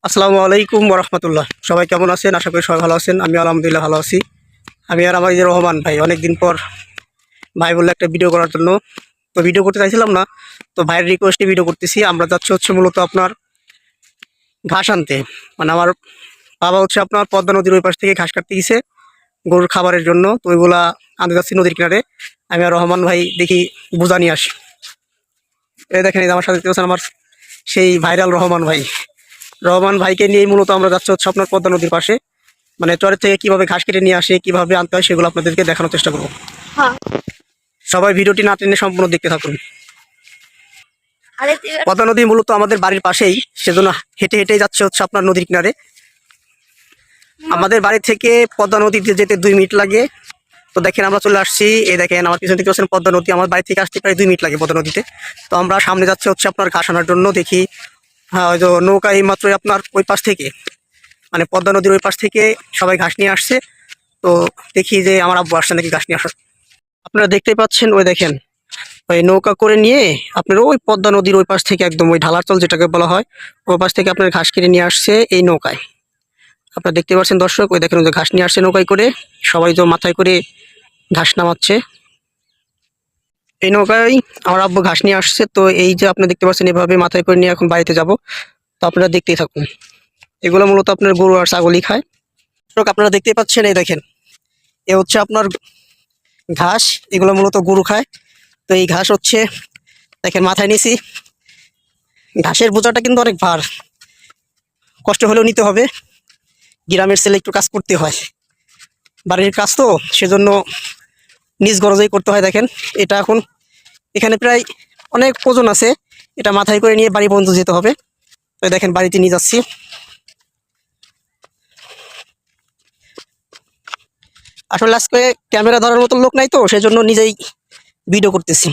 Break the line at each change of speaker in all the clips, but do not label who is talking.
আসসালামু আলাইকুম ওরহমতুল্লাহ। সবাই কেমন আছেন? আশা করি সবাই ভালো আছেন। আমি আলহামদুলিল্লাহ ভালো আছি। আমি আর আমার এই যে রহমান ভাই অনেকদিন পর ভাই বললে একটা ভিডিও করার জন্য, তো ভিডিও করতে চাইছিলাম না, তো ভাইয়ের রিকোয়েস্টে ভিডিও করতেছি। আমরা যাচ্ছি হচ্ছে মূলত আপনার ঘাস আনতে। মানে আমার বাবা হচ্ছে আপনার পদ্মা নদীর ওই পাশ থেকে ঘাস কাটতে গেছে গরুর খাবারের জন্য, তো ওইগুলা আনতে যাচ্ছি নদীর কিনারে। আমি আর রহমান ভাই দেখি বোঝা নিয়ে আসি। এই দেখেন, এই যে আমার সাথে দেখতে পাচ্ছেন আমার সেই ভাইরাল রহমান ভাই। রহমান ভাইকে নিয়েই মূলত আমরা যাচ্ছি হচ্ছে আপনার পদ্মা নদীর পাশে। মানে চরের থেকে কিভাবে ঘাস কেটে নিয়ে আসে, কিভাবে আনতে হয়, সেগুলো আপনাদেরকে দেখানোর চেষ্টা করবো।
হ্যাঁ।
সবাই ভিডিওটি না টেনে সম্পূর্ণ দেখতে থাকুন।
আরে
পদ্মা নদী মূলত আমাদের বাড়ির পাশেই, সেজন্য হেঁটে হেঁটেই যাচ্ছে হচ্ছে আপনার নদীর কিনারে। আমাদের বাড়ি থেকে পদ্মা নদীতে যেতে 2 মিনিট লাগে। তো দেখেন আমরা চলে আসছি। এই দেখেন আমার পিছন থেকে হচ্ছেন পদ্মা নদী। আমার বাড়ি থেকে আসতে প্রায় 2 মিনিট লাগে পদ্মা নদীতে। তো আমরা সামনে যাচ্ছে হচ্ছে আপনার ঘাস আনার জন্য। দেখি হ্যাঁ, ওই যে নৌকা এই মাত্রই আপনার ওই পাশ থেকে, মানে পদ্মা নদীর ওই পাশ থেকে সবাই ঘাস নিয়ে আসছে। তো দেখি যে আমার আব্বু আসছে নাকি ঘাস নিয়ে আসার। আপনারা দেখতেই পাচ্ছেন, ওই দেখেন ওই নৌকা করে নিয়ে আপনার ওই পদ্মা নদীর ওই পাশ থেকে, একদম ওই ঢালারচল যেটাকে বলা হয়, ওই পাশ থেকে আপনার ঘাস কিনে নিয়ে আসছে এই নৌকায়। আপনারা দেখতে পাচ্ছেন দর্শক, ওই দেখেন ওই যে ঘাস নিয়ে আসছে নৌকায় করে। সবাই তো মাথায় করে ঘাস নামাচ্ছে। এই নৌকায় আমার আব্বু ঘাস নিয়ে আসছে। তো এই যে আপনি দেখতে পাচ্ছেন, এভাবে মাথায় করে নিয়ে এখন বাড়িতে যাব। তো আপনারা দেখতেই থাকুন। এগুলো মূলত আপনার গরু আর ছাগলই খায়। দর্শক আপনারা দেখতেই পাচ্ছেন, এই দেখেন এ হচ্ছে আপনার ঘাস। এগুলো মূলত গরু খায়। তো এই ঘাস হচ্ছে দেখেন মাথায় নিছি। ঘাসের বোঝাটা কিন্তু অনেক ভার, কষ্ট হলেও নিতে হবে। গ্রামের ছেলে একটু কাজ করতে হয়, বাড়ির কাজ তো, সেজন্য নিজ গরজেই করতে হয়। দেখেন এটা এখন এখানে প্রায় অনেক ওজন আছে, এটা মাথায় করে নিয়ে বাড়ি পর্যন্ত যেতে হবে। তো দেখেন বাড়িতে নিয়ে যাচ্ছি। আসলে আজকে ক্যামেরা ধরার মতো লোক নাই, তো সেজন্য নিজেই ভিডিও করতেছি।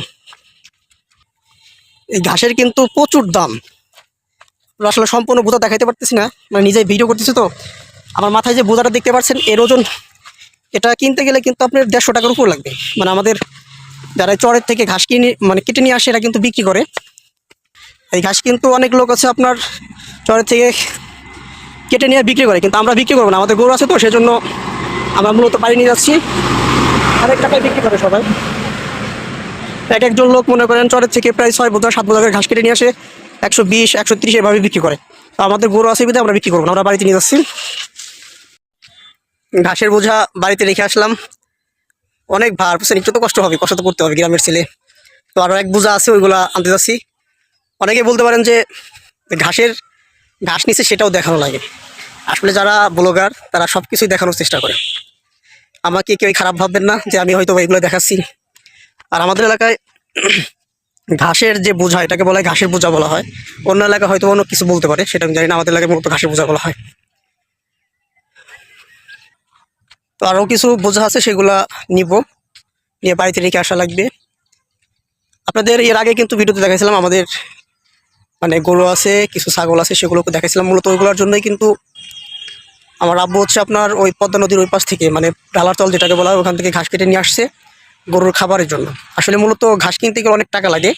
এই ঘাসের কিন্তু প্রচুর দাম। আসলে সম্পূর্ণ বোঝা দেখাইতে পারতেছি না, মানে নিজেই ভিডিও করতেছি। তো আমার মাথায় যে বোঝাটা দেখতে পাচ্ছেন, এর ওজন এটা কিনতে গেলে কিন্তু আপনার 150 টাকার উপর লাগবে। মানে আমাদের যারা চরের থেকে ঘাস কিনে মানে কেটে নিয়ে আসে, এরা কিন্তু বিক্রি করে। এই ঘাস কিন্তু অনেক লোক আছে আপনার চরের থেকে কেটে নিয়ে বিক্রি করে, কিন্তু আমরা বিক্রি করবো না। আমাদের গরু আছে, তো সেজন্য আমরা মূলত বাড়ি নিয়ে যাচ্ছি। অনেক টাকায় বিক্রি করে সবাই। এক একজন লোক মনে করেন চরের থেকে প্রায় 6 বোঝা 7 বোঝা করে ঘাস কেটে নিয়ে আসে 120 130 এভাবে বিক্রি করে। তো আমাদের গরু আছে বিধে আমরা বিক্রি করবো না, আমরা বাড়িতে নিয়ে যাচ্ছি। ঘাসের বোঝা বাড়িতে রেখে আসলাম। অনেক ভার বুঝছেন, একটু তো কষ্ট হবে, কষ্ট তো করতে হবে, গ্রামের ছেলে। তো আরও এক বোঝা আছে, ওইগুলা আনতে যাচ্ছি। অনেকে বলতে পারেন যে ঘাস নিচে সেটাও দেখানো লাগে। আসলে যারা ব্লগার তারা সব কিছুই দেখানোর চেষ্টা করে। আমাকে কেউ খারাপ ভাববেন না যে আমি হয়তো এগুলো দেখাচ্ছি। আর আমাদের এলাকায় ঘাসের যে বোঝা, এটাকে বলা হয় ঘাসের বোঝা বলা হয়। অন্য এলাকায় হয়তো অন্য কিছু বলতে পারে, সেটা আমি জানি না। আমাদের এলাকায় মূলত ঘাসের বোঝা বলা হয়। তো আরও কিছু বোঝা আছে, সেগুলা নিব, নিয়ে বাড়িতে রেখে আসা লাগবে। আপনাদের এর আগে কিন্তু ভিডিওতে দেখাইছিলাম আমাদের মানে গরু আছে, কিছু ছাগল আছে, সেগুলোকে দেখাইছিলাম। মূলত ওইগুলোর জন্যই কিন্তু আমার আব্বু হচ্ছে আপনার ওই পদ্মা নদীর ওই পাশ থেকে, মানে ডালারতল যেটাকে বলা হয়, ওখান থেকে ঘাস কেটে নিয়ে আসছে গরুর খাবারের জন্য। আসলে মূলত ঘাস কিনতে গেলে অনেক টাকা লাগে।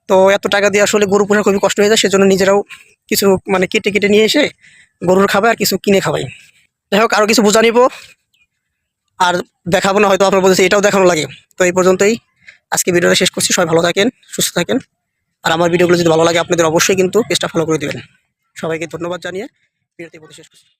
তো এত টাকা দিয়ে আসলে গরু পোষা খুবই কষ্ট হয়ে যায়, সেজন্য নিজেরাও কিছু মানে কেটে কেটে নিয়ে এসে গরুর খাবার আর কিছু কিনে খাওয়াই। যাই হোক, আরও কিছু বোঝা নিব আর দেখাবো না, হয়তো আপনার বলতেছে এটাও দেখানো লাগে। তো এই পর্যন্তই আজকে ভিডিওটা শেষ করছি। সবাই ভালো থাকেন, সুস্থ থাকেন। আর আমার ভিডিওগুলো যদি ভালো লাগে আপনাদের অবশ্যই কিন্তু পেজটা ফলো করে দেবেন। সবাইকে ধন্যবাদ জানিয়ে ভিডিওটি শেষ করছি।